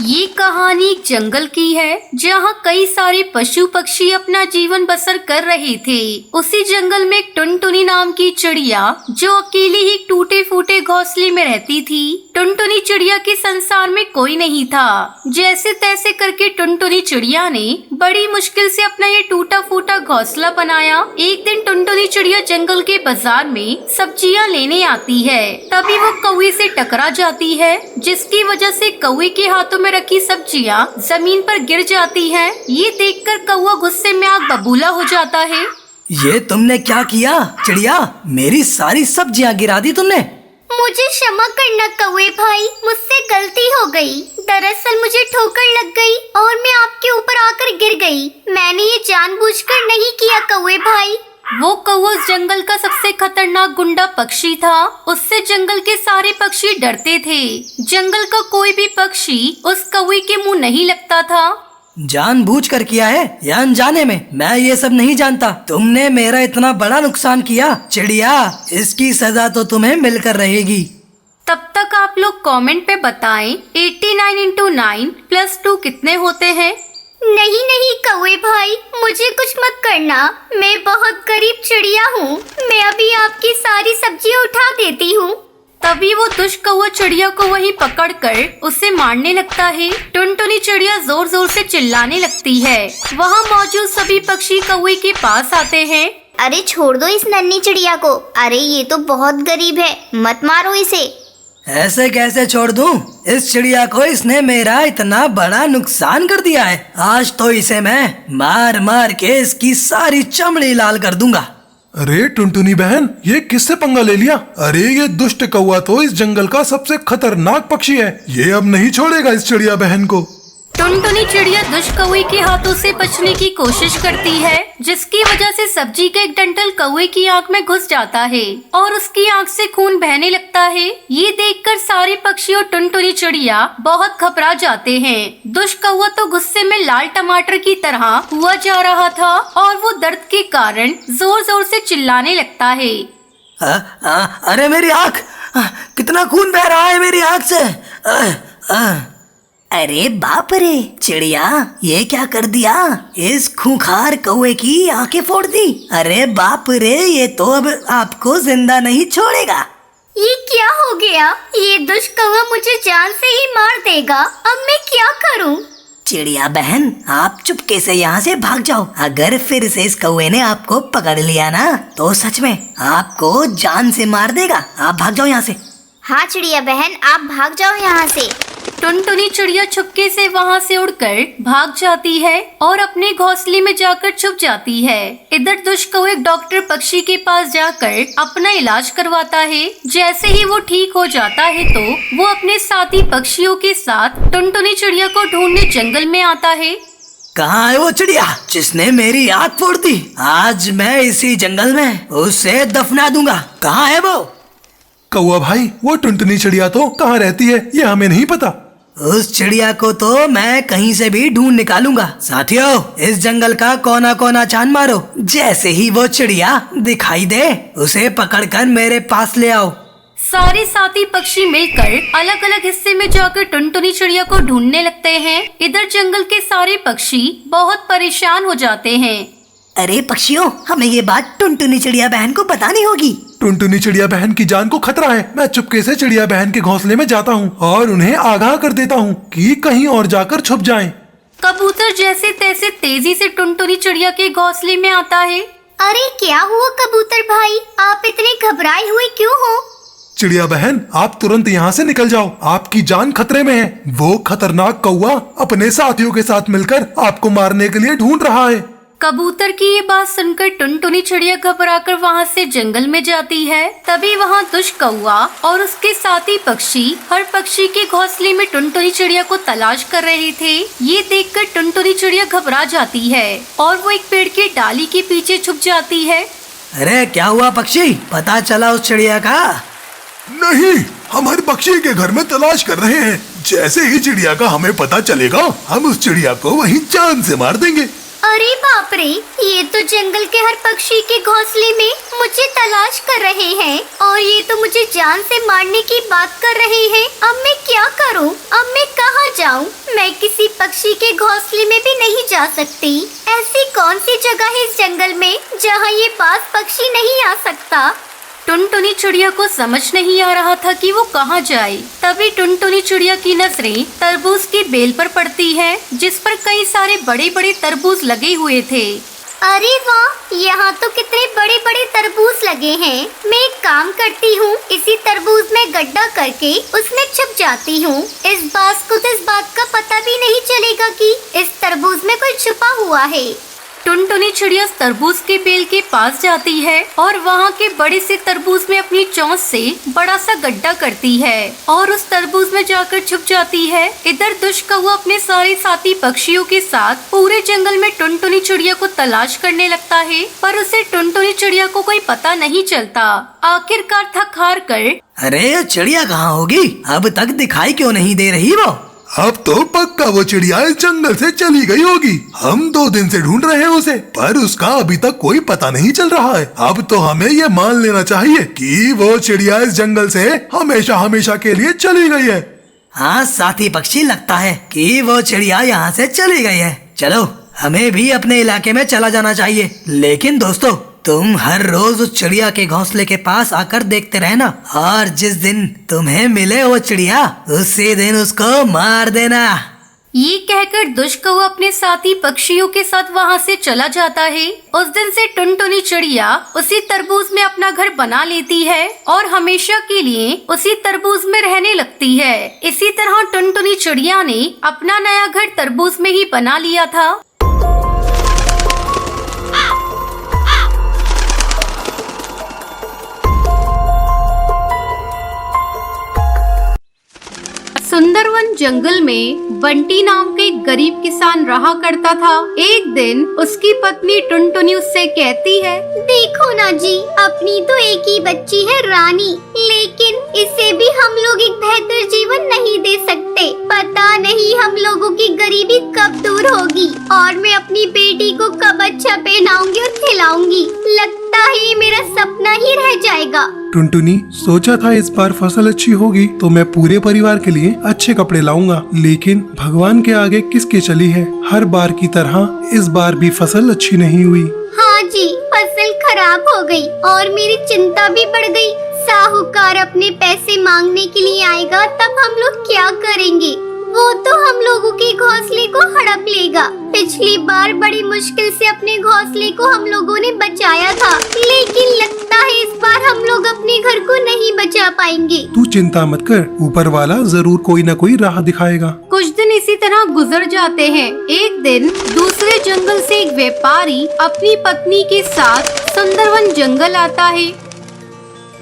ये कहानी एक जंगल की है जहाँ कई सारे पशु पक्षी अपना जीवन बसर कर रहे थे। उसी जंगल में एक टुनटुनी नाम की चिड़िया जो अकेली ही टूटे फूटे घोंसले में रहती थी। टुनटुनी चिड़िया के संसार में कोई नहीं था। जैसे तैसे करके टुनटुनी चिड़िया ने बड़ी मुश्किल से अपना ये टूटा फूटा घोंसला बनाया। एक दिन टुनटुनी चिड़िया जंगल के बाजार में सब्जियां लेने आती है। तभी वो कौवे से टकरा जाती है, जिसकी वजह से कौवे के हाथों में रखी सब्जियां जमीन पर गिर जाती हैं। ये देखकर कौवा गुस्से में आग बबूला हो जाता है। ये तुमने क्या किया चिड़िया? मेरी सारी सब्जियां गिरा दी तुमने। मुझे क्षमा करना कौवे भाई, मुझसे गलती हो गई। दरअसल मुझे ठोकर लग गई और मैं आपके ऊपर आकर गिर गई। मैंने ये जानबूझकर नहीं किया कौवे भाई। वो कौवा जंगल का सबसे खतरनाक गुंडा पक्षी था। उससे जंगल के सारे पक्षी डरते थे। जंगल का कोई भी पक्षी उस कौवे के मुंह नहीं लगता था। जानबूझकर किया है या अनजाने में, मैं ये सब नहीं जानता। तुमने मेरा इतना बड़ा नुकसान किया चिड़िया, इसकी सजा तो तुम्हें मिलकर रहेगी। तब तक आप लोग कमेंट पे बताएं 89 into 9 + 2 कितने होते हैं। नहीं नहीं कौवे भाई, मुझे कुछ मत करना। मैं बहुत गरीब चिड़िया हूँ। मैं अभी आपकी सारी सब्जियाँ उठा देती हूँ। तभी वो दुष्ट कौवा चिड़िया को वहीं पकड़कर उसे मारने लगता है। टुनटुनी चिड़िया जोर जोर से चिल्लाने लगती है। वहाँ मौजूद सभी पक्षी कौवे के पास आते हैं। अरे छोड़ दो इस नन्ही चिड़िया को। अरे ये तो बहुत गरीब है, मत मारो इसे। ऐसे कैसे छोड़ दूं? इस चिड़िया को इसने मेरा इतना बड़ा नुकसान कर दिया है। आज तो इसे मैं मार मार के इसकी सारी चमड़ी लाल कर दूंगा। अरे टुनटुनी बहन, ये किससे पंगा ले लिया? अरे ये दुष्ट कौवा तो इस जंगल का सबसे खतरनाक पक्षी है। ये अब नहीं छोड़ेगा इस चिड़िया बहन को। टुनटुनी चिड़िया दुष्ट कौवे के हाथों से बचने की कोशिश करती है, जिसकी वजह से सब्जी का एक डंठल कौवे की आंख में घुस जाता है और उसकी आंख से खून बहने लगता है। ये देखकर सारे पक्षी और टुनटुनी चिड़िया बहुत घबरा जाते हैं। दुष्ट कौवा तो गुस्से में लाल टमाटर की तरह हुआ जा रहा था और वो दर्द के कारण जोर जोर से चिल्लाने लगता है। अरे मेरी आंख, कितना खून बह रहा है मेरी आंख से। अरे बाप रे चिड़िया, ये क्या कर दिया? इस खूंखार कौवे की आंखें फोड़ दी। अरे बाप रे, ये तो अब आपको जिंदा नहीं छोड़ेगा। ये क्या हो गया? ये दुष्ट कौवा मुझे जान से ही मार देगा। अब मैं क्या करूं? चिड़िया बहन, आप चुपके से यहाँ से भाग जाओ। अगर फिर से इस कौवे ने आपको पकड़ लिया ना, तो सच में आपको जान से मार देगा। आप भाग जाओ यहाँ से। हाँ चिड़िया बहन, आप भाग जाओ यहाँ से। टुनटुनी चिड़िया चुपके से वहाँ से उड़कर भाग जाती है और अपने घोंसले में जाकर छुप जाती है। इधर दुष्ट कौवा एक डॉक्टर पक्षी के पास जाकर अपना इलाज करवाता है। जैसे ही वो ठीक हो जाता है तो वो अपने साथी पक्षियों के साथ टुनटुनी चिड़िया को ढूंढने जंगल में आता है। कहाँ है वो चिड़िया जिसने मेरी आँख फोड़ दी? आज मैं इसी जंगल में उसे दफना दूंगा। कहाँ है वो? कौवा भाई, वो टुनटुनी चिड़िया तो कहाँ रहती है ये हमें नहीं पता। उस चिड़िया को तो मैं कहीं से भी ढूंढ निकालूंगा। साथियों, इस जंगल का कोना कोना छान मारो। जैसे ही वो चिड़िया दिखाई दे, उसे पकड़कर मेरे पास ले आओ। सारे साथी पक्षी मिलकर अलग अलग हिस्से में जाकर टुनटुनी चिड़िया को ढूंढने लगते हैं। इधर जंगल के सारे पक्षी बहुत परेशान हो जाते हैं। अरे पक्षियों, हमें ये बात टुनटुनी चिड़िया बहन को बतानी होगी। टुनटुनी चिड़िया बहन की जान को खतरा है। मैं चुपके से चिड़िया बहन के घोंसले में जाता हूँ और उन्हें आगाह कर देता हूँ कि कहीं और जाकर छुप जाएं। कबूतर जैसे तैसे तेजी से टुनटुनी चिड़िया के घोंसले में आता है। अरे क्या हुआ कबूतर भाई, आप इतने घबराए हुए क्यों हो? चिड़िया बहन, आप तुरंत यहाँ से निकल जाओ। आपकी जान खतरे में है। वो खतरनाक कौवा अपने साथियों के साथ मिलकर आपको मारने के लिए ढूंढ रहा है। कबूतर की ये बात सुनकर टुनटुनी चिड़िया घबराकर वहाँ से जंगल में जाती है। तभी वहाँ दुष्ट कौवा और उसके साथी पक्षी हर पक्षी के घोंसले में टुनटुनी चिड़िया को तलाश कर रहे थे। ये देखकर टुनटुनी चिड़िया घबरा जाती है और वो एक पेड़ की डाली के पीछे छुप जाती है। अरे क्या हुआ पक्षी, पता चला उस चिड़िया का? नहीं, हम हर पक्षी के घर में तलाश कर रहे हैं। जैसे ही चिड़िया का हमें पता चलेगा, हम उस चिड़िया को वहीं जान से मार देंगे। अरे बाप रे, ये तो जंगल के हर पक्षी के घोंसले में मुझे तलाश कर रहे हैं और ये तो मुझे जान से मारने की बात कर रहे हैं। अब मैं क्या करूं? अब मैं कहाँ कहाँ जाऊँ? मैं किसी पक्षी के घोंसले में भी नहीं जा सकती। ऐसी कौन सी जगह है इस जंगल में जहाँ ये बाज पक्षी नहीं आ सकता? टुनटुनी चिड़िया को समझ नहीं आ रहा था कि वो कहाँ जाए। तभी टुनटुनी चिड़िया की नजरें तरबूज की बेल पर पड़ती है, जिस पर कई सारे बड़े बड़े तरबूज लगे हुए थे। अरे वाह, यहाँ तो कितने बड़े बड़े तरबूज लगे हैं। मैं एक काम करती हूँ, इसी तरबूज में गड्ढा करके उसमें छुप जाती हूँ। इस बाज को तो इस बात का पता भी नहीं चलेगा कि इस तरबूज में कोई छुपा हुआ है। टुनटुनी चिड़िया तरबूज के पेड़ के पास जाती है और वहाँ के बड़े से तरबूज में अपनी चोंच से बड़ा सा गड्ढा करती है और उस तरबूज में जाकर छुप जाती है। इधर दुष्ट कौवा अपने सारे साथी पक्षियों के साथ पूरे जंगल में टुनटुनी चिड़िया को तलाश करने लगता है, पर उसे टुनटुनी चिड़िया को कोई पता नहीं चलता। आखिरकार थक हार कर अरे चिड़िया कहाँ होगी? अब तक दिखाई क्यों नहीं दे रही वो? अब तो पक्का वो चिड़िया इस जंगल से चली गई होगी। हम 2 दिन से ढूंढ रहे हैं उसे, पर उसका अभी तक कोई पता नहीं चल रहा है। अब तो हमें ये मान लेना चाहिए कि वो चिड़िया इस जंगल से हमेशा हमेशा के लिए चली गई है। हाँ साथी पक्षी, लगता है कि वो चिड़िया यहाँ से चली गई है। चलो हमें भी अपने इलाके में चला जाना चाहिए। लेकिन दोस्तों, तुम हर रोज उस चिड़िया के घोंसले के पास आकर देखते रहना, और जिस दिन तुम्हें मिले वो चिड़िया उसी दिन उसको मार देना। ये कहकर दुष्ट कौवा अपने साथी पक्षियों के साथ वहाँ से चला जाता है। उस दिन से टुनटुनी चिड़िया उसी तरबूज में अपना घर बना लेती है और हमेशा के लिए उसी तरबूज में रहने लगती है। इसी तरह टुनटुनी चिड़िया ने अपना नया घर तरबूज में ही बना लिया था। सुंदरवन जंगल में बंटी नाम का एक गरीब किसान रहा करता था। एक दिन उसकी पत्नी टुनटुनी उससे कहती है, देखो ना जी, अपनी तो एक ही बच्ची है रानी, लेकिन इसे भी हम लोग एक बेहतर जीवन नहीं दे सकते। पता नहीं हम लोगों की गरीबी कब दूर होगी और मैं अपनी बेटी को कब अच्छा पहनाऊंगी और खिलाऊंगी। लगता है ये मेरा सपना ही रह जाएगा। टुनटुनी, सोचा था इस बार फसल अच्छी होगी तो मैं पूरे परिवार के लिए अच्छे कपड़े लाऊंगा, लेकिन भगवान के आगे किसके चली है। हर बार की तरह इस बार भी फसल अच्छी नहीं हुई। हाँ जी, फसल खराब हो गई और मेरी चिंता भी बढ़ गई। साहूकार अपने पैसे मांगने के लिए आएगा, तब हम लोग क्या करेंगे? वो तो हम लोगों के घोंसले को हड़प लेगा। पिछली बार बड़ी मुश्किल से अपने घोंसले को हम लोगों ने बचाया था, लेकिन लगता है इस बार हम लोग अपने घर को नहीं बचा पाएंगे। तू चिंता मत कर, ऊपर वाला जरूर कोई न कोई राह दिखाएगा। कुछ दिन इसी तरह गुजर जाते हैं। एक दिन दूसरे जंगल से एक व्यापारी अपनी पत्नी के साथ सुंदरवन जंगल आता है।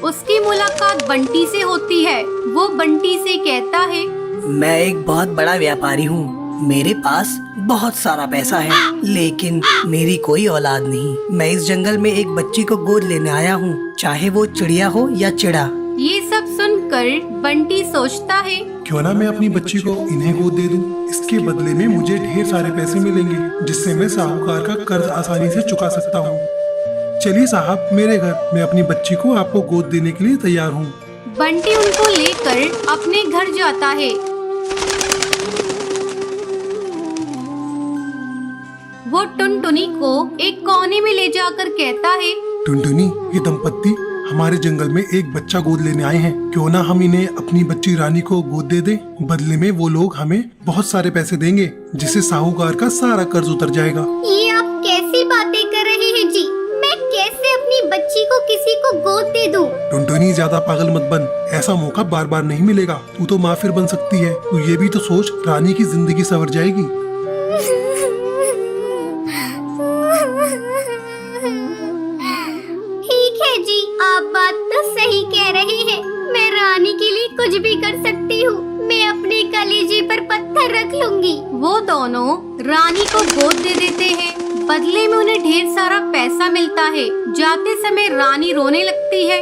उसकी मुलाकात बंटी से होती है। वो बंटी से कहता है, मैं एक बहुत बड़ा व्यापारी हूँ। मेरे पास बहुत सारा पैसा है, लेकिन मेरी कोई औलाद नहीं। मैं इस जंगल में एक बच्ची को गोद लेने आया हूँ, चाहे वो चिड़िया हो या चिड़ा। ये सब सुनकर बंटी सोचता है, क्यों ना मैं अपनी बच्ची को इन्हें गोद दे दूं। इसके बदले में मुझे ढेर सारे पैसे मिलेंगे, जिससे मैं साहूकार का कर्ज आसानी से चुका सकता हूँ। चलिए साहब, मेरे घर। मैं अपनी बच्ची को आपको गोद देने के लिए तैयार हूँ। बंटी उनको लेकर अपने घर जाता है। वो टुनटुनी को एक कोने में ले जाकर कहता है, टुनटुनी, ये दंपत्ति हमारे जंगल में एक बच्चा गोद लेने आए हैं। क्यों ना हम इन्हें अपनी बच्ची रानी को गोद दे दें। बदले में वो लोग हमें बहुत सारे पैसे देंगे, जिससे साहूकार का सारा कर्ज उतर जाएगा। ये आप कैसी बातें कर रहे हैं जी? मैं कैसे अपनी बच्ची को किसी को गोद दे दूं? टुनटुनी, ज्यादा पागल मत बन। ऐसा मौका बार बार नहीं मिलेगा। तू तो माँ फिर बन सकती है। तू ये भी तो सोच, रानी की जिंदगी संवर जाएगी। ठीक है जी, आप बात तो सही कह रहे हैं। मैं रानी के लिए कुछ भी कर सकती हूँ। मैं अपने कलेजे पर पत्थर रख लूंगी। वो दोनों रानी को गोद दे देते हैं। बदले में उन्हें ढेर सारा पैसा मिलता है। जाते समय रानी रोने लगती है।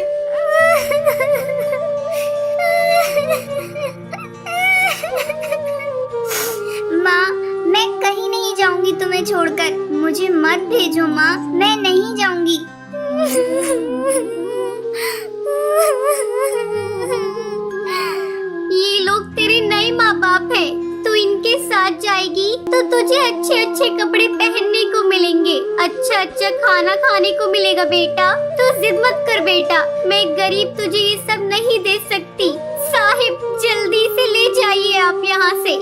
माँ, मैं कहीं नहीं जाऊंगी तुम्हें छोड़कर। मुझे मत भेजो माँ, मैं नहीं जाऊंगी। ये लोग तेरे नए माँ बाप हैं। तू तू इनके साथ जाएगी तो तुझे अच्छे अच्छे कपड़े पहनने को मिलेंगे, अच्छा अच्छा खाना खाने को मिलेगा बेटा। तू जिद मत कर बेटा, मैं गरीब तुझे ये सब नहीं दे सकती। साहिब जल्दी से ले जाइए आप यहाँ से।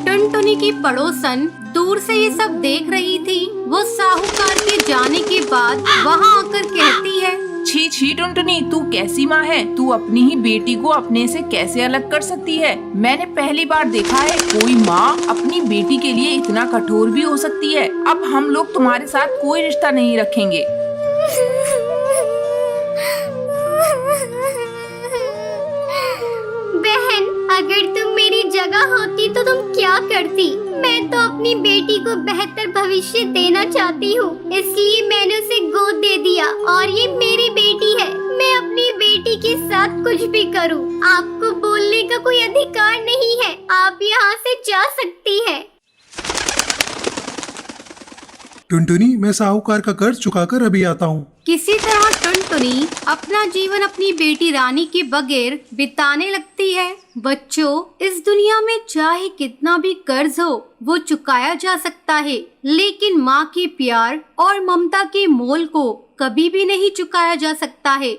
टुनटुनी की पड़ोसन दूर से ये सब देख रही थी। वो साहूकार के जाने के बाद वहाँ आकर कहती है, छी छी टुनटुनी, तू कैसी माँ है? तू अपनी ही बेटी को अपने से कैसे अलग कर सकती है? मैंने पहली बार देखा है कोई माँ अपनी बेटी के लिए इतना कठोर भी हो सकती है। अब हम लोग तुम्हारे साथ कोई रिश्ता नहीं रखेंगे। बहन, अगर तुम मेरी जगह होती तो तुम क्या करती? मैं तो अपनी बेटी को बेहतर भविष्य देना चाहती हूँ, इसलिए मैंने उसे गोद दे दिया और ये मेरी बेटी है। मैं अपनी बेटी के साथ कुछ भी करूँ, आपको बोलने का कोई अधिकार नहीं है। आप यहाँ से जा सकती है। टुनटुनी, मैं साहूकार का कर्ज चुकाकर अभी आता हूँ। किसी तरह टुनटुनी अपना जीवन अपनी बेटी रानी के बगैर बिताने लगती है। बच्चों, इस दुनिया में चाहे कितना भी कर्ज हो वो चुकाया जा सकता है, लेकिन माँ के प्यार और ममता के मोल को कभी भी नहीं चुकाया जा सकता है।